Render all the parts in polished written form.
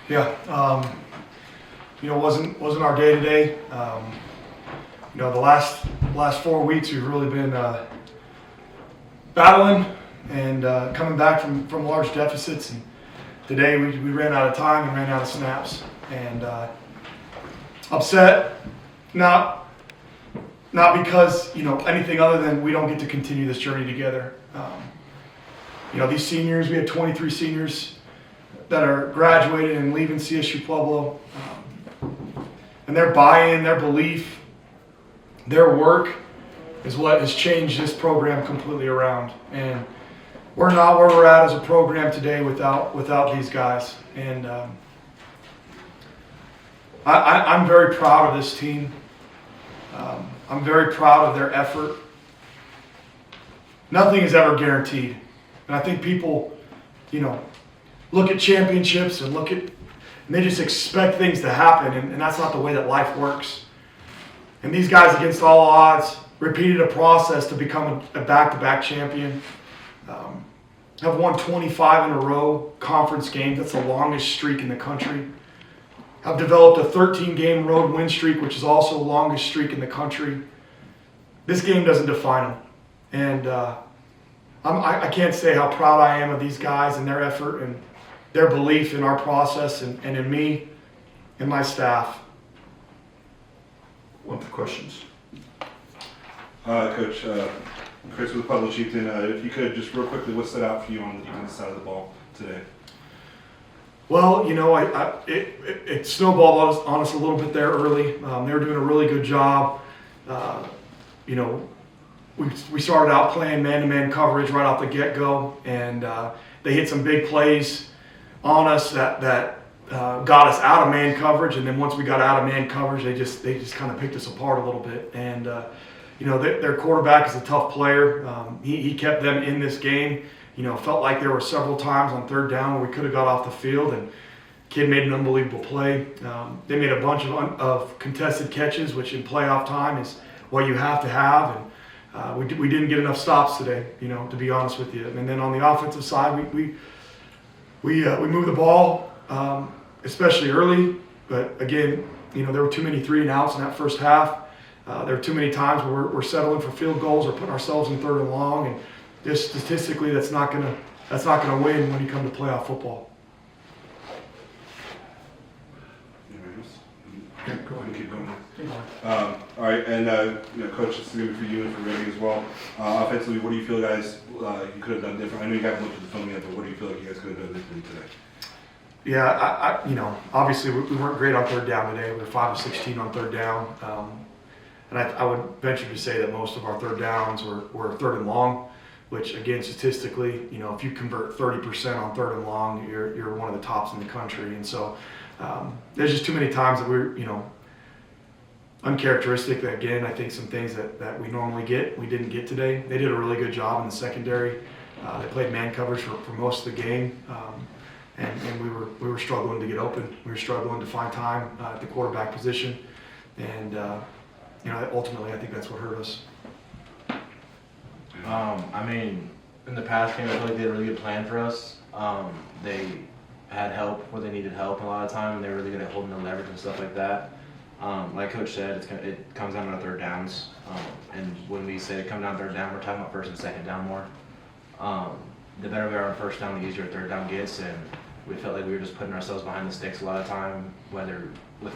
Yeah, wasn't our day today. The last 4 weeks we've really been battling and coming back from large deficits. And today we ran out of time and ran out of snaps. And upset, not because anything other than we don't get to continue this journey together. These seniors, we had 23 seniors that are graduated and leaving CSU Pueblo, and their buy-in, their belief, their work is what has changed this program completely around. And we're not where we're at as a program today without these guys. And I'm very proud of this team. I'm very proud of their effort. Nothing is ever guaranteed. And I think people, look at championships and they just expect things to happen, and that's not the way that life works. And these guys, against all odds, repeated a process to become a back-to-back champion. Have won 25 in a row conference games. That's the longest streak in the country. Have developed a 13-game road win streak, which is also the longest streak in the country. This game doesn't define them. And I can't say how proud I am of these guys and their effort and their belief in our process and in me and my staff. One for questions. Coach, Chris with Pueblo Chieftain, if you could just real quickly, what stood out for you on the defensive side of the ball today? Well, it snowballed on us a little bit there early. They were doing a really good job. We started out playing man-to-man coverage right off the get-go, and they hit some big plays on us that got us out of man coverage. And then once we got out of man coverage, they just kind of picked us apart a little bit. And their quarterback is a tough player. He kept them in this game. Felt like there were several times on third down where we could have got off the field, and kid made an unbelievable play. They made a bunch of contested catches, which in playoff time is what you have to have. And we didn't get enough stops today, to be honest with you. And then on the offensive side, we moved the ball, especially early. But again, there were too many 3-and-outs in that first half. There were too many times where we're settling for field goals or putting ourselves in 3rd and long. And just statistically, that's not gonna win when you come to playoff football. Yeah, go ahead and keep going. All right, and Coach, this is going to be for you and for Randy as well. Offensively, what do you feel, guys, you could have done different? I know you haven't looked at the film yet, but what do you feel like you guys could have done differently today? Yeah, obviously we weren't great on third down today. We were 5 of 16 on third down, and I would venture to say that most of our third downs were 3rd and long, which again statistically, if you convert 30% on 3rd and long, you're one of the tops in the country. And so there's just too many times that we're uncharacteristic. That again, I think some things that we normally get, we didn't get today. They did a really good job in the secondary. They played man coverage for most of the game, and we were struggling to get open. We were struggling to find time at the quarterback position, and ultimately I think that's what hurt us. In the past game, I feel like they had a really good plan for us. They had help where they needed help a lot of time, and they were really good at holding the leverage and stuff like that. Like Coach said, it comes down to third downs. And when we say come down third down, we're talking about 1st and 2nd down more. The better we are on 1st down, the easier third down gets, and we felt like we were just putting ourselves behind the sticks a lot of time, whether with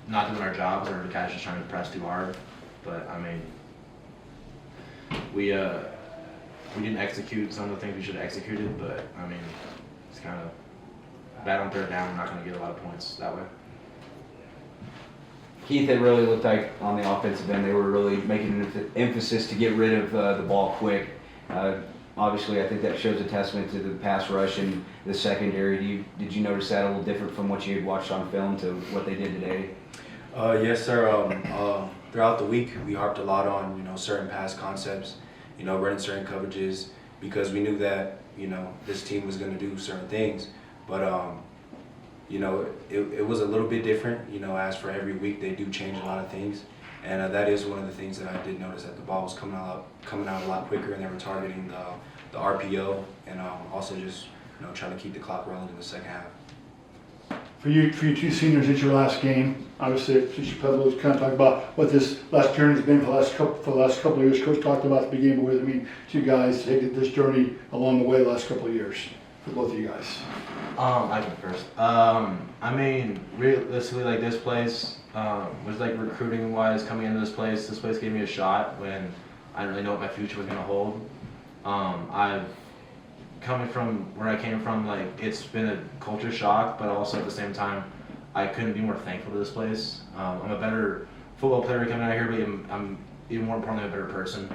not doing our jobs or the guys just trying to press too hard. But we didn't execute some of the things we should have executed, but it's kind of bad on third down. We're not going to get a lot of points that way. Keith, it really looked like on the offensive end they were really making an emphasis to get rid of the ball quick. Obviously, I think that shows a testament to the pass rush and the secondary. Did you notice that a little different from what you had watched on film to what they did today? Yes, sir. Throughout the week, we harped a lot on certain pass concepts, running certain coverages, because we knew that this team was going to do certain things. But it was a little bit different. As for every week, they do change a lot of things, and that is one of the things that I did notice, that the ball was coming out a lot quicker, and they were targeting the RPO, and also just trying to keep the clock rolling in the second half. For you two seniors, it's your last game. Obviously, since you probably kind of talk about what this last journey's been for the last couple of years. Coach talked about at the beginning, but what does it mean to you guys to take this journey along the way the last couple of years for both of you guys? I can first. I mean, realistically, like this place was like recruiting wise coming into this place. This place gave me a shot when I didn't really know what my future was gonna hold. I've coming from where I came from, like it's been a culture shock, but also at the same time, I couldn't be more thankful to this place. I'm a better football player coming out here, but I'm even more importantly a better person.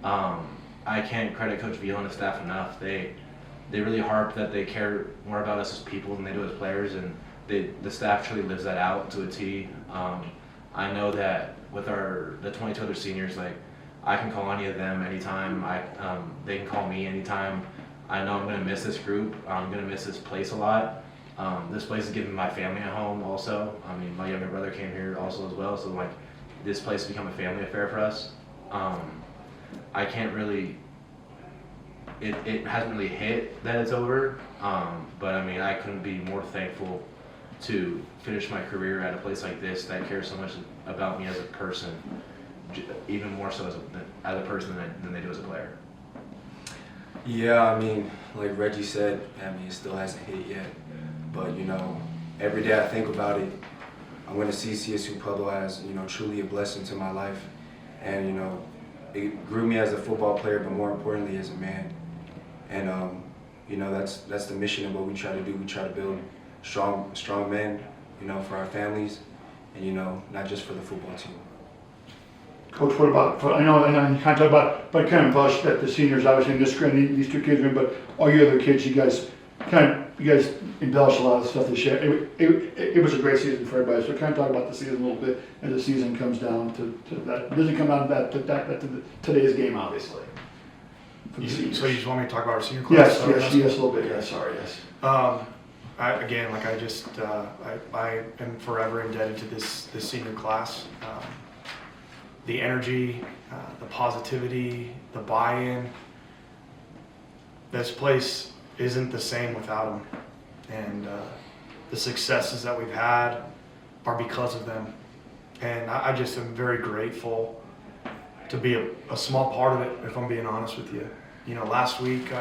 I can't credit Coach Veal and his staff enough. They really harp that they care more about us as people than they do as players, and the staff truly lives that out to a T. I know that with the 22 other seniors, like I can call any of them anytime. They can call me anytime. I know I'm gonna miss this group. I'm gonna miss this place a lot. This place is giving my family a home also. I mean, my younger brother came here also as well, so like this place has become a family affair for us. I can't really, it hasn't really hit that it's over, but I mean, I couldn't be more thankful to finish my career at a place like this that cares so much about me as a person, even more so as a person than they do as a player. Yeah, I mean, like Reggie said, I mean, it still hasn't hit yet. But, you know, every day I think about it, I'm going to see CSU Pueblo as, you know, truly a blessing to my life. And, you know, it grew me as a football player, but more importantly as a man. And, you know, that's the mission of what we try to do. We try to build strong men, you know, for our families and, you know, not just for the football team. Coach, what about, I know you kind of talk about, but kind of bust that the seniors, obviously in this group, these two kids, but all you other kids, you guys embellish a lot of stuff this year. It was a great season for everybody. So kind of talk about the season a little bit as the season comes down to that. It doesn't come down to today's game, obviously. So you just want me to talk about our senior class? Yes, a little bit. Yes, sorry, yes. I am forever indebted to this senior class. The energy, the positivity, the buy-in. This place isn't the same without them. And the successes that we've had are because of them. And I just am very grateful to be a small part of it, if I'm being honest with you. You know, last week,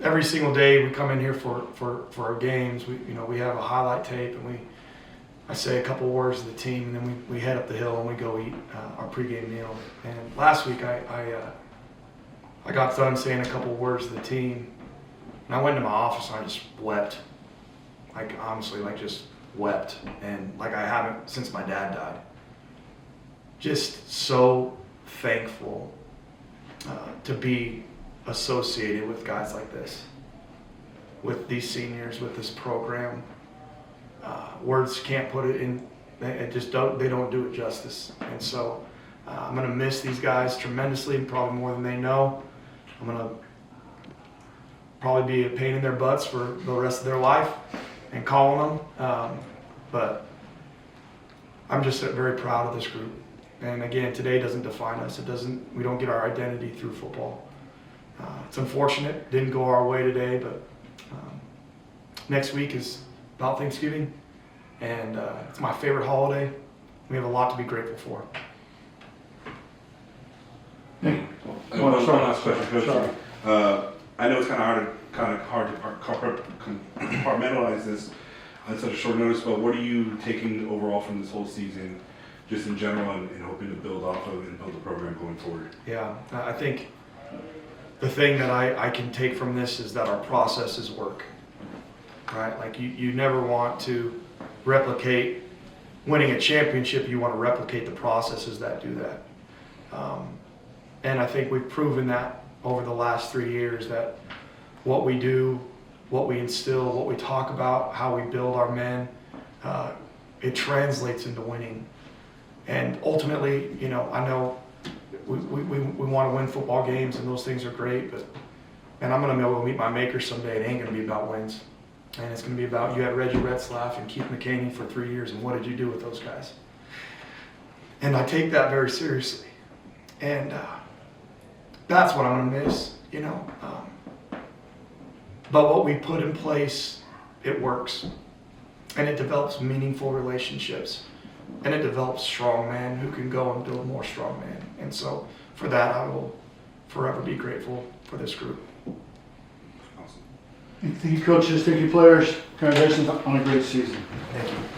every single day we come in here for our games, we have a highlight tape and I say a couple words to the team, and then we head up the hill and we go eat our pregame meal. And last week I got done saying a couple words to the team, and I went to my office and I just wept. Like honestly, like just wept, and like I haven't since my dad died. Just so thankful to be associated with guys like this, with these seniors, with this program. Words can't put it in. They don't do it justice. And so I'm going to miss these guys tremendously, probably more than they know. I'm going to probably be a pain in their butts for the rest of their life and calling them. But I'm just very proud of this group. And again, today doesn't define us. We don't get our identity through football. It's unfortunate, didn't go our way today, but next week is about Thanksgiving, and it's my favorite holiday. We have a lot to be grateful for. One last question, Coach. I know it's kind of hard to compartmentalize this on such a short notice, but what are you taking overall from this whole season, just in general, and hoping to build off of and build the program going forward? Yeah, I think the thing that I can take from this is that our processes work. Right? Like you never want to replicate winning a championship. You want to replicate the processes that do that. And I think we've proven that over the last 3 years, that what we do, what we instill, what we talk about, how we build our men, it translates into winning. And ultimately, you know, I know we want to win football games, and those things are great, but and I'm going to be able to meet my maker someday. It ain't going to be about wins. And it's going to be about, you had Reggie Retzlaff and Keith McCaney for 3 years, and what did you do with those guys? And I take that very seriously. And that's what I'm going to miss, you know. But what we put in place it works. And it develops meaningful relationships. And it develops strong men who can go and build more strong men. And so for that, I will forever be grateful for this group. Awesome. Thank you, coaches. Thank you, players. Congratulations on a great season. Thank you.